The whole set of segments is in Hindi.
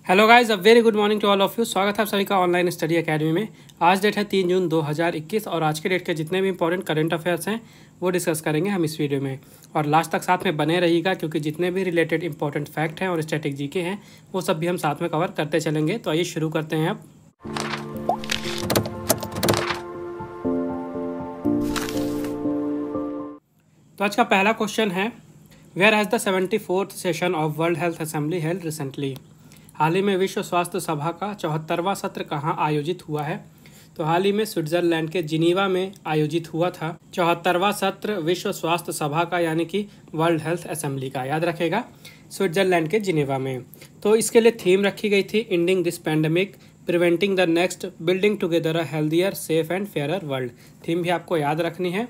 Hello guys, a very good morning to all of you. स्वागत है आप सभी का ऑनलाइन स्टडी एकेडमी में। आज डेट है 3 जून 2021 और आज के डेट के जितने भी इंपॉर्टेंट करंट अफेयर्स हैं वो डिस्कस करेंगे हम इस वीडियो में। और लास्ट तक साथ में बने रहिएगा क्योंकि जितने भी रिलेटेड इंपॉर्टेंट फैक्ट हैं और स्ट्रेटेजी के हैं वो सब भी हम साथ में कवर करते चलेंगे। तो आइए शुरू करते हैं अब। तो आज का पहला क्वेश्चन है, where has the 74th session of world health assembly held recently. हाल ही में विश्व स्वास्थ्य सभा का 74वां सत्र कहाँ आयोजित हुआ है? तो हाल ही में स्विट्जरलैंड के जिनीवा में आयोजित हुआ था 74वां सत्र विश्व स्वास्थ्य सभा का, यानी कि वर्ल्ड हेल्थ असेंबली का। याद रखेगा, स्विट्जरलैंड के जिनीवा में। तो इसके लिए थीम रखी गई थी ending this pandemic, preventing the next, building together a healthier, safe and fairer world. Theme भी आपको याद रखनी है।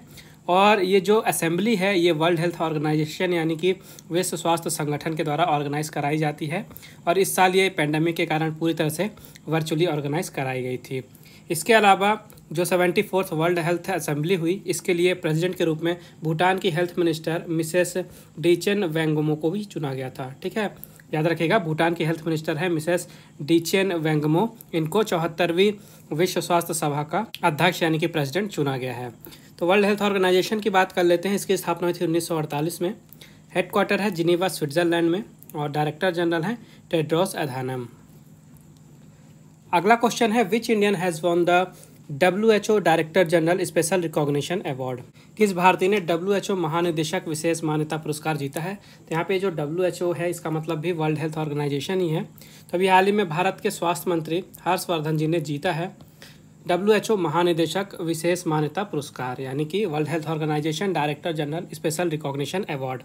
और ये जो असेंबली है ये वर्ल्ड हेल्थ ऑर्गेनाइजेशन यानी कि विश्व स्वास्थ्य संगठन के द्वारा ऑर्गेनाइज कराई जाती है। और इस साल ये पेंडेमिक के कारण पूरी तरह से वर्चुअली ऑर्गेनाइज कराई गई थी। इसके अलावा जो 74th वर्ल्ड हेल्थ असेंबली हुई, इसके लिए प्रेसिडेंट के रूप में भूटान की हेल्थ मिनिस्टर मिसेस डीचेन वेंगमो को भी चुना गया था। ठीक है, याद रखिएगा, भूटान की हेल्थ मिनिस्टर है मिसेस डीचेन वेंगमो। इनको 74वीं विश्व स्वास्थ्य सभा का अध्यक्ष यानी कि प्रेसिडेंट चुना गया है। तो वर्ल्ड हेल्थ ऑर्गेनाइजेशन की बात कर लेते हैं। इसकी स्थापना हुई थी 1948 में। हेडक्वार्टर है जिनीवा स्विट्जरलैंड में और डायरेक्टर जनरल हैं टेड्रोस अधानम। अगला क्वेश्चन है, which Indian has won the WHO director general special recognition award. किस भारतीय ने WHO महानिदेशक विशेष मान्यता पुरस्कार जीता है? तो यहाँ पे जो WHO है इसका मतलब भी वर्ल्ड हेल्थ ऑर्गेनाइजेशन ही है। तो अभी हाल ही में भारत के स्वास्थ्य मंत्री हर्षवर्धन जी ने जीता है WHO महानिदेशक विशेष मान्यता पुरस्कार, यानी कि World Health Organization director general special recognition award.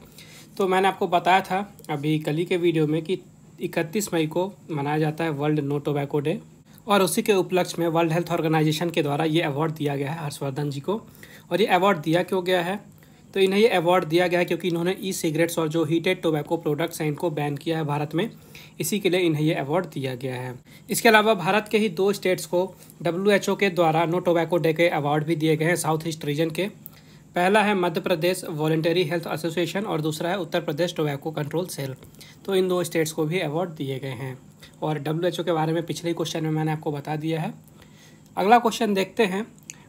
तो मैंने आपको बताया था अभी कल ही के वीडियो में कि 31 मई को मनाया जाता है वर्ल्ड नो टोबैको डे, और उसी के उपलक्ष्य में वर्ल्ड हेल्थ ऑर्गेनाइजेशन के द्वारा ये अवार्ड दिया गया है हर्षवर्धन जी को। और ये अवार्ड दिया क्यों गया है? तो इन्हें ये अवार्ड दिया गया है क्योंकि इन्होंने ई सिगरेट्स और जो हीटेड टोबैको प्रोडक्ट्स हैं इनको बैन किया है भारत में, इसी के लिए इन्हें ये अवार्ड दिया गया है। इसके अलावा भारत के ही 2 स्टेट्स को WHO के द्वारा नो टोबैको डे के अवार्ड भी दिए गए हैं साउथ ईस्ट रीजन के। पहला है Madhya Pradesh voluntary health association और दूसरा है Uttar Pradesh tobacco control cell. तो इन 2 स्टेट्स को भी अवार्ड दिए गए हैं। और WHO के बारे में पिछले क्वेश्चन में मैंने आपको बता दिया है। अगला क्वेश्चन देखते हैं,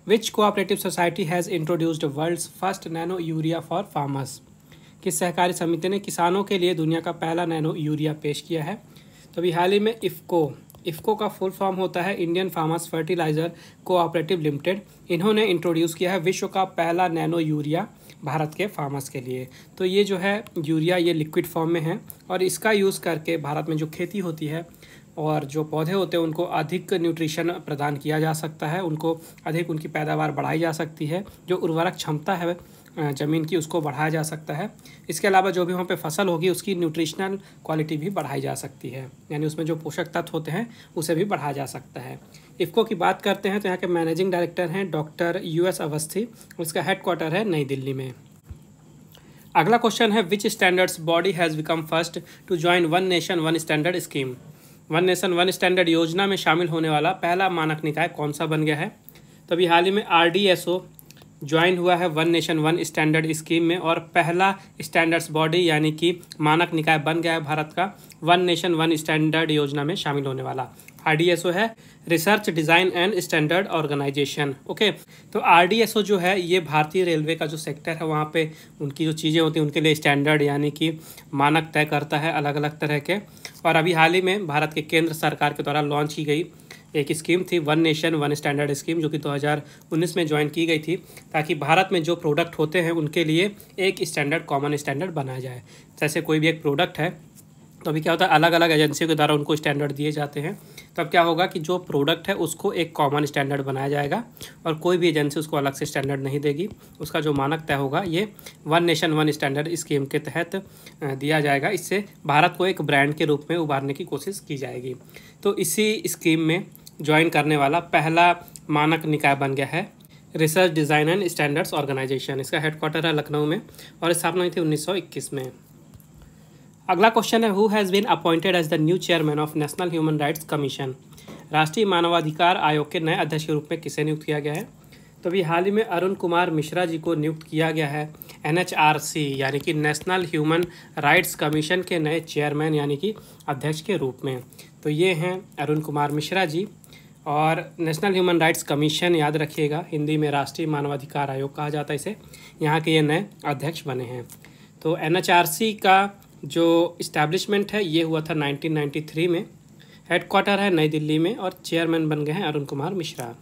which cooperative society has introduced world's first nano urea for farmers. किस सहकारी समिति ने किसानों के लिए दुनिया का पहला नैनो यूरिया पेश किया है? तो अभी हाल ही में इफ़को का फुल फॉर्म होता है Indian Farmers Fertiliser Cooperative Limited. इन्होंने इंट्रोड्यूस किया है विश्व का पहला नैनो यूरिया भारत के फार्मर्स के लिए। तो ये जो है यूरिया ये लिक्विड फॉर्म में है और इसका यूज़ करके भारत में जो खेती होती है और जो पौधे होते हैं उनको अधिक न्यूट्रिशन प्रदान किया जा सकता है, उनको अधिक उनकी पैदावार बढ़ाई जा सकती है, जो उर्वरक क्षमता है ज़मीन की उसको बढ़ाया जा सकता है। इसके अलावा जो भी वहाँ पे फसल होगी उसकी न्यूट्रिशनल क्वालिटी भी बढ़ाई जा सकती है, यानी उसमें जो पोषक तत्व होते हैं उसे भी बढ़ाया जा सकता है। इफ़को की बात करते हैं तो यहाँ के मैनेजिंग डायरेक्टर हैं डॉक्टर US अवस्थी, उसका हेडक्वार्टर है नई दिल्ली में। अगला क्वेश्चन है, which standards body has become first to join one nation one standard scheme. One nation one standard योजना में शामिल होने वाला पहला मानक निकाय कौन सा बन गया है? तो अभी हाल ही में RDSO ज्वाइन हुआ है one nation one standard scheme में और पहला स्टैंडर्ड्स बॉडी यानी कि मानक निकाय बन गया है भारत का वन नेशन वन स्टैंडर्ड योजना में शामिल होने वाला। RDSO है Research Design and Standard Organisation. Okay, तो RDSO जो है ये भारतीय रेलवे का जो सेक्टर है वहाँ पे उनकी जो चीज़ें होती हैं उनके लिए स्टैंडर्ड यानी कि मानक तय करता है अलग अलग तरह के। और अभी हाल ही में भारत के केंद्र सरकार के द्वारा लॉन्च की गई एक स्कीम थी one nation one standard scheme, जो कि 2019 में ज्वाइन की गई थी ताकि भारत में जो प्रोडक्ट होते हैं उनके लिए एक स्टैंडर्ड कॉमन स्टैंडर्ड बनाया जाए। जैसे कोई भी एक प्रोडक्ट है तो अभी क्या होता है अलग अलग एजेंसियों के द्वारा उनको स्टैंडर्ड दिए जाते हैं। तो अब क्या होगा कि जो प्रोडक्ट है उसको एक कॉमन स्टैंडर्ड बनाया जाएगा और कोई भी एजेंसी उसको अलग से स्टैंडर्ड नहीं देगी। उसका जो मानक तय होगा ये one nation one standard scheme के तहत दिया जाएगा। इससे भारत को एक ब्रांड के रूप में उभारने की कोशिश की जाएगी। तो इसी स्कीम में ज्वाइन करने वाला पहला मानक निकाय बन गया है Research Design and Standards Organisation. इसका हेडक्वार्टर है लखनऊ में और स्थापना हुई थी 1921 में। अगला क्वेश्चन है, who has been appointed as the new chairman of National Human Rights Commission. राष्ट्रीय मानवाधिकार आयोग के नए अध्यक्ष के रूप में किसे नियुक्त किया गया है? तो अभी हाल ही में अरुण कुमार मिश्रा जी को नियुक्त किया गया है NHRC यानी कि नेशनल ह्यूमन राइट्स कमीशन के नए चेयरमैन यानी कि अध्यक्ष के रूप में। तो ये हैं अरुण कुमार मिश्रा जी, और नेशनल ह्यूमन राइट्स कमीशन याद रखिएगा, हिंदी में राष्ट्रीय मानवाधिकार आयोग कहा जाता है इसे, यहाँ के ये नए अध्यक्ष बने हैं। तो NHRC का जो इस्टेब्लिशमेंट है ये हुआ था 1993 में, हेडक्वार्टर है नई दिल्ली में, और चेयरमैन बन गए हैं अरुण कुमार मिश्रा।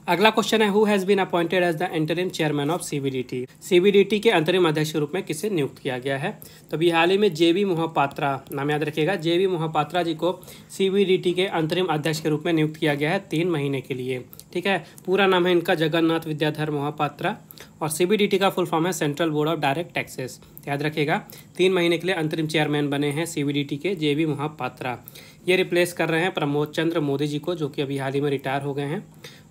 अगला क्वेश्चन है, who has been appointed as the interim chairman of CBDT। CBDT के अंतरिम अध्यक्ष के रूप में किसे नियुक्त किया गया है? तो अभी हाल ही में JB मोहपात्रा, नाम याद रखिएगा, JB मोहपात्रा जी को CBDT के अंतरिम अध्यक्ष के रूप में नियुक्त किया गया है 3 महीने के लिए। ठीक है, पूरा नाम है इनका जगन्नाथ विद्याधर मोहपात्रा, और CBDT का फुल फॉर्म है central board of direct taxes. याद रखिएगा, 3 महीने के लिए अंतरिम चेयरमैन बने हैं CBDT के JB मोहपात्रा। ये रिप्लेस कर रहे हैं प्रमोद चंद्र मोदी जी को, जो कि अभी हाल ही में रिटायर हो गए हैं।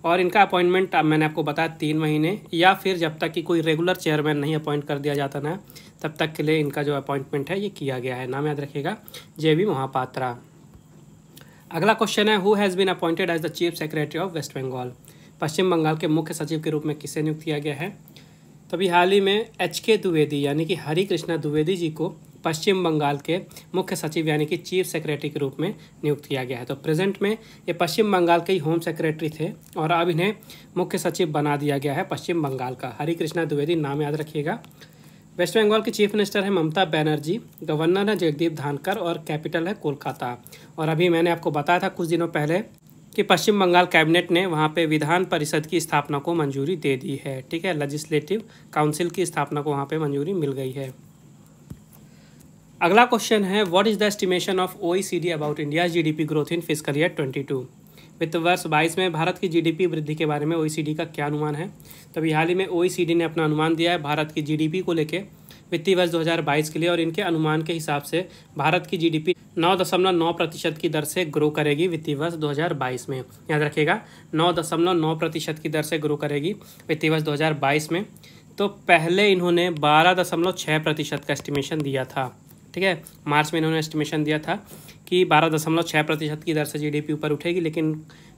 और इनका अपॉइंटमेंट मैंने आपको बताया 3 महीने, या फिर जब तक कि कोई रेगुलर चेयरमैन नहीं अपॉइंट कर दिया जाता ना, तब तक के लिए इनका जो अपॉइंटमेंट है ये किया गया है। नाम याद रखिएगा, JB मोहपात्रा। अगला क्वेश्चन है, who has been appointed as the chief secretary of West Bengal. Paschim Bengal के मुख्य सचिव के रूप में किसे नियुक्त किया गया है? तो अभी हाल ही में HK द्विवेदी यानी कि हरि कृष्णा द्विवेदी जी को पश्चिम बंगाल के मुख्य सचिव यानी कि चीफ सेक्रेटरी के रूप में नियुक्त किया गया है। तो प्रेजेंट में ये पश्चिम बंगाल के ही होम सेक्रेटरी थे, और अब इन्हें मुख्य सचिव बना दिया गया है पश्चिम बंगाल का। हरि कृष्णा द्विवेदी, नाम याद रखिएगा। वेस्ट बंगाल के चीफ मिनिस्टर है ममता बनर्जी, गवर्नर है जगदीप धनखड़, और कैपिटल है कोलकाता। और अभी मैंने आपको बताया था कुछ दिनों पहले कि पश्चिम बंगाल कैबिनेट ने वहाँ पे विधान परिषद की स्थापना को मंजूरी दे दी है। ठीक है, लेजिस्लेटिव काउंसिल की स्थापना को वहाँ पे मंजूरी मिल गई है। अगला क्वेश्चन है, what is the estimation of OECD about India GDP growth in fiscal year 22। वित्त वर्ष 22 में भारत की GDP वृद्धि के बारे में OECD का क्या अनुमान है? तो अभी हाल ही में OECD ने अपना अनुमान दिया है भारत की GDP को लेके वित्तीय वर्ष 2022 के लिए, और इनके अनुमान के हिसाब से भारत की GDP 9.9% की दर से ग्रो करेगी वित्तीय वर्ष 2022 में। याद रखिएगा, 9.9% की दर से ग्रो करेगी वित्तीय वर्ष 2022 में। तो पहले इन्होंने 12.6% का एस्टिमेशन दिया था। ठीक है, मार्च में इन्होंने एस्टिमेशन दिया था कि 12.6% की दर से GDP ऊपर उठेगी, लेकिन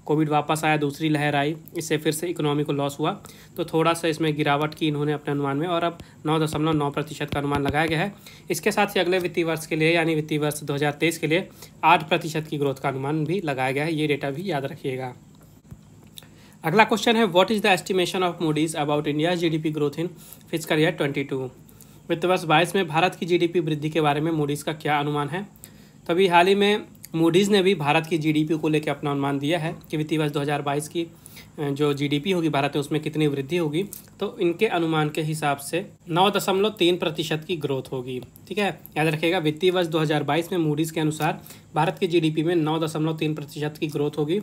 कोविड वापस आया, दूसरी लहर आई, इससे फिर से इकोनॉमी को लॉस हुआ, तो थोड़ा सा इसमें गिरावट की इन्होंने अपने अनुमान में, और अब 9.9% का अनुमान लगाया गया है। इसके साथ ही अगले वित्तीय वर्ष के लिए यानी वित्तीय वर्ष 2023 के लिए 8% की ग्रोथ का अनुमान भी लगाया गया है। ये डेटा भी याद रखिएगा। अगला क्वेश्चन है, what is the estimation of Moody's about India GDP growth in fiscal year 22। वित्त वर्ष 22 में भारत की GDP वृद्धि के बारे में मूडीज़ का क्या अनुमान है? तभी हाल ही में मूडीज़ ने भी भारत की GDP को लेकर अपना अनुमान दिया है कि वित्तीय वर्ष 2022 की जो GDP होगी भारत में उसमें कितनी वृद्धि होगी। तो इनके अनुमान के हिसाब से 9.3% की ग्रोथ होगी। ठीक है, याद रखिएगा, वित्तीय वर्ष 2022 में मूडीज़ के अनुसार भारत की GDP में 9.3% की ग्रोथ होगी।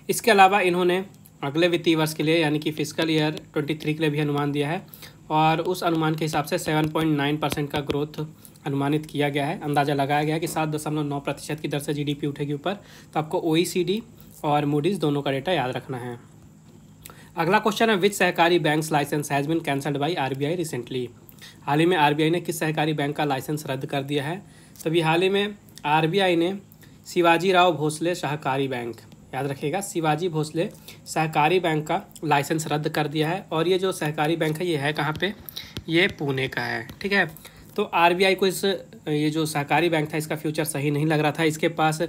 इसके अलावा इन्होंने अगले वित्तीय वर्ष के लिए यानी कि फिस्कल ईयर 23 के लिए भी अनुमान दिया है, और उस अनुमान के हिसाब से 7.9% का ग्रोथ अनुमानित किया गया है। अंदाज़ा लगाया गया है कि 7.9% की दर से GDP उठेगी ऊपर। तो आपको OECD और मूडीज़ दोनों का डेटा याद रखना है। अगला क्वेश्चन है, विच सहकारी banks license has been cancelled by RBI recently. हाल ही में RBI ने किस सहकारी बैंक का लाइसेंस रद्द कर दिया है? तभी हाल ही में RBI ने शिवाजी राव भोसले सहकारी बैंक, याद रखिएगा, शिवाजी भोसले सहकारी बैंक का लाइसेंस रद्द कर दिया है। और ये जो सहकारी बैंक है ये है कहाँ पे? ये पुणे का है। ठीक है, तो RBI को ये जो सहकारी बैंक था इसका फ्यूचर सही नहीं लग रहा था। इसके पास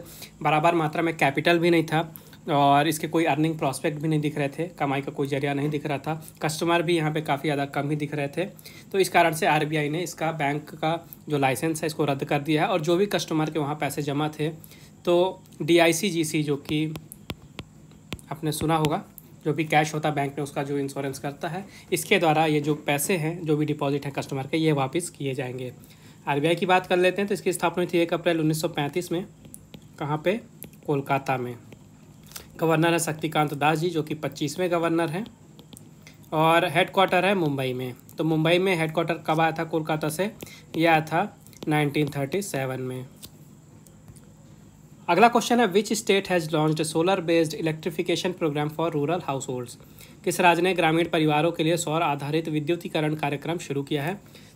बराबर मात्रा में कैपिटल भी नहीं था, और इसके कोई अर्निंग प्रॉस्पेक्ट भी नहीं दिख रहे थे, कमाई का कोई जरिया नहीं दिख रहा था, कस्टमर भी यहाँ पे काफ़ी ज़्यादा कम ही दिख रहे थे। तो इस कारण से RBI ने इसका बैंक का जो लाइसेंस है इसको रद्द कर दिया है। और जो भी कस्टमर के वहाँ पैसे जमा थे, तो DICGC जो कि आपने सुना होगा, जो भी कैश होता है बैंक में उसका जो इंश्योरेंस करता है, इसके द्वारा ये जो पैसे हैं जो भी डिपॉजिट है कस्टमर के, ये वापस किए जाएंगे। RBI की बात कर लेते हैं तो इसकी स्थापना हुई थी 1 अप्रैल 1935 में। कहाँ पे? कोलकाता में। गवर्नर है शक्तिकांत दास जी, जो कि 25वें गवर्नर हैं, और हेडक्वार्टर है मुंबई में। तो मुंबई में हेडक्वार्टर कब आया था कोलकाता से? यह आया था 1937 में। अगला क्वेश्चन है, which state has launched solar based electrification programme for rural households. किस राज्य ने ग्रामीण परिवारों के लिए सौर आधारित विद्युतीकरण कार्यक्रम शुरू किया है?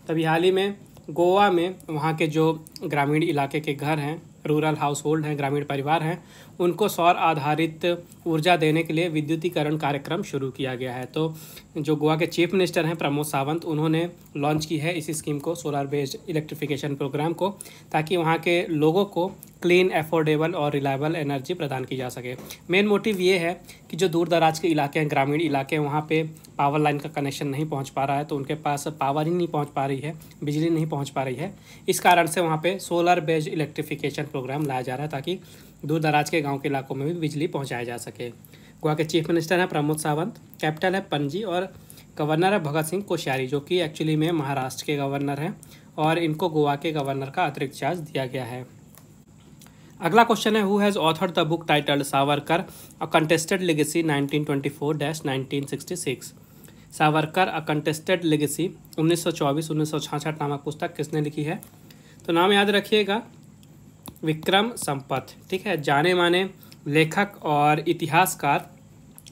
तभी हाल ही में गोवा में वहाँ के जो ग्रामीण इलाके के घर हैं रूरल हाउस होल्ड हैं, ग्रामीण परिवार हैं, उनको सौर आधारित ऊर्जा देने के लिए विद्युतीकरण कार्यक्रम शुरू किया गया है। तो जो गोवा के चीफ मिनिस्टर हैं प्रमोद सावंत, उन्होंने लॉन्च की है इस स्कीम को, सोलर बेस्ड इलेक्ट्रिफिकेशन प्रोग्राम को, ताकि वहाँ के लोगों को क्लीन, अफोर्डेबल और रिलायबल एनर्जी प्रदान की जा सके। मेन मोटिव ये है कि जो दूर दराज के इलाके हैं, ग्रामीण इलाके हैं, वहाँ पे पावर लाइन का कनेक्शन नहीं पहुँच पा रहा है, तो उनके पास पावर ही नहीं पहुँच पा रही है, बिजली नहीं पहुँच पा रही है। इस कारण से वहाँ पे सोलर बेस्ड इलेक्ट्रिफिकेशन प्रोग्राम लाया जा रहा है, ताकि दूर दराज के गाँव के इलाकों में भी बिजली पहुँचाया जा सके। गोवा के चीफ मिनिस्टर हैं प्रमोद सावंत, कैपिटल है पणजी, और गवर्नर है भगत सिंह कोश्यारी, जो कि एक्चुअली में महाराष्ट्र के गवर्नर हैं, और इनको गोवा के गवर्नर का अतिरिक्त चार्ज दिया गया है। अगला क्वेश्चन है, who has authored the book titled Savarkar a contested legacy 1924-1966। Savarkar a contested legacy 1924-1966 नामक पुस्तक किसने लिखी है? तो नाम याद रखिएगा, विक्रम संपत। ठीक है, जाने माने लेखक और इतिहासकार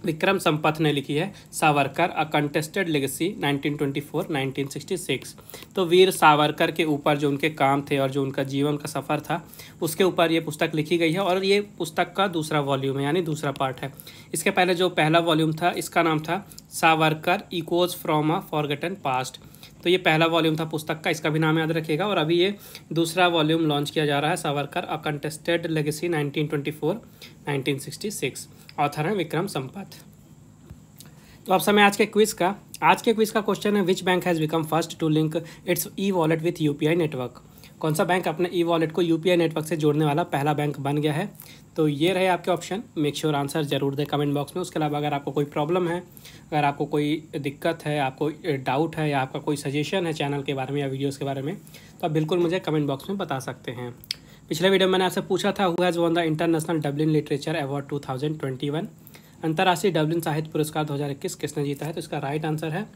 विक्रम संपत ने लिखी है सावरकर अ कंटेस्टेड लेगेसी 1924-1966। तो वीर सावरकर के ऊपर जो उनके काम थे और जो उनका जीवन का सफ़र था, उसके ऊपर ये पुस्तक लिखी गई है, और ये पुस्तक का दूसरा वॉल्यूम है, यानी दूसरा पार्ट है। इसके पहले जो पहला वॉल्यूम था, इसका नाम था Savarkar echoes from a forgotten past. तो ये पहला वॉल्यूम था पुस्तक का, इसका भी नाम याद रखिएगा। और अभी ये दूसरा वॉल्यूम लॉन्च किया जा रहा है, सावरकर अ कंटेस्टेड लेगेसी 1924-1966। ऑथर हैं विक्रम संपत। तो अब समय आज के क्विज का। आज के क्विज का क्वेश्चन है, which bank has become first to link its e wallet with UPI network. कौन सा बैंक अपने ई वॉलेट को यूपीआई नेटवर्क से जोड़ने वाला पहला बैंक बन गया है? तो ये रहे आपके ऑप्शन। मेक श्योर आंसर जरूर दें कमेंट बॉक्स में। उसके अलावा अगर आपको कोई प्रॉब्लम है, अगर आपको कोई दिक्कत है, आपको डाउट है, या आपका कोई सजेशन है चैनल के बारे में या वीडियोज़ के बारे में, तो आप बिल्कुल मुझे कमेंट बॉक्स में बता सकते हैं। पिछले वीडियो में मैंने आपसे पूछा था, who has one the international Dublin literature award 2021। अंतर्राष्ट्रीय डबलिन साहित्य पुरस्कार 2021 किसने जीता है? तो इसका राइट आंसर है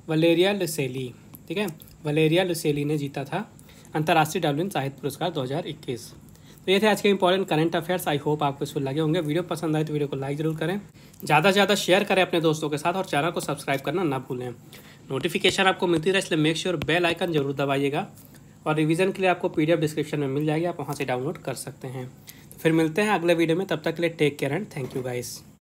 वलेरिया लुसेली। ठीक है, वलेरिया लुसेली ने जीता था अंतर्राष्ट्रीय डबलिन साहित्य पुरस्कार 2021। तो ये थे आज के important current affairs. I hope आपको इसको लगे होंगे। वीडियो पसंद आए तो वीडियो को लाइक जरूर करें, ज़्यादा से ज़्यादा शेयर करें अपने दोस्तों के साथ, और चैनल को सब्सक्राइब करना ना भूलें। नोटिफिकेशन आपको मिलती रहे, इसलिए मेक श्योर बेल आइकन जरूर दबाइएगा। और रिवीजन के लिए आपको PDF डिस्क्रिप्शन में मिल जाएगी, आप वहाँ से डाउनलोड कर सकते हैं। तो फिर मिलते हैं अगले वीडियो में, तब तक के लिए take care and thank you guys.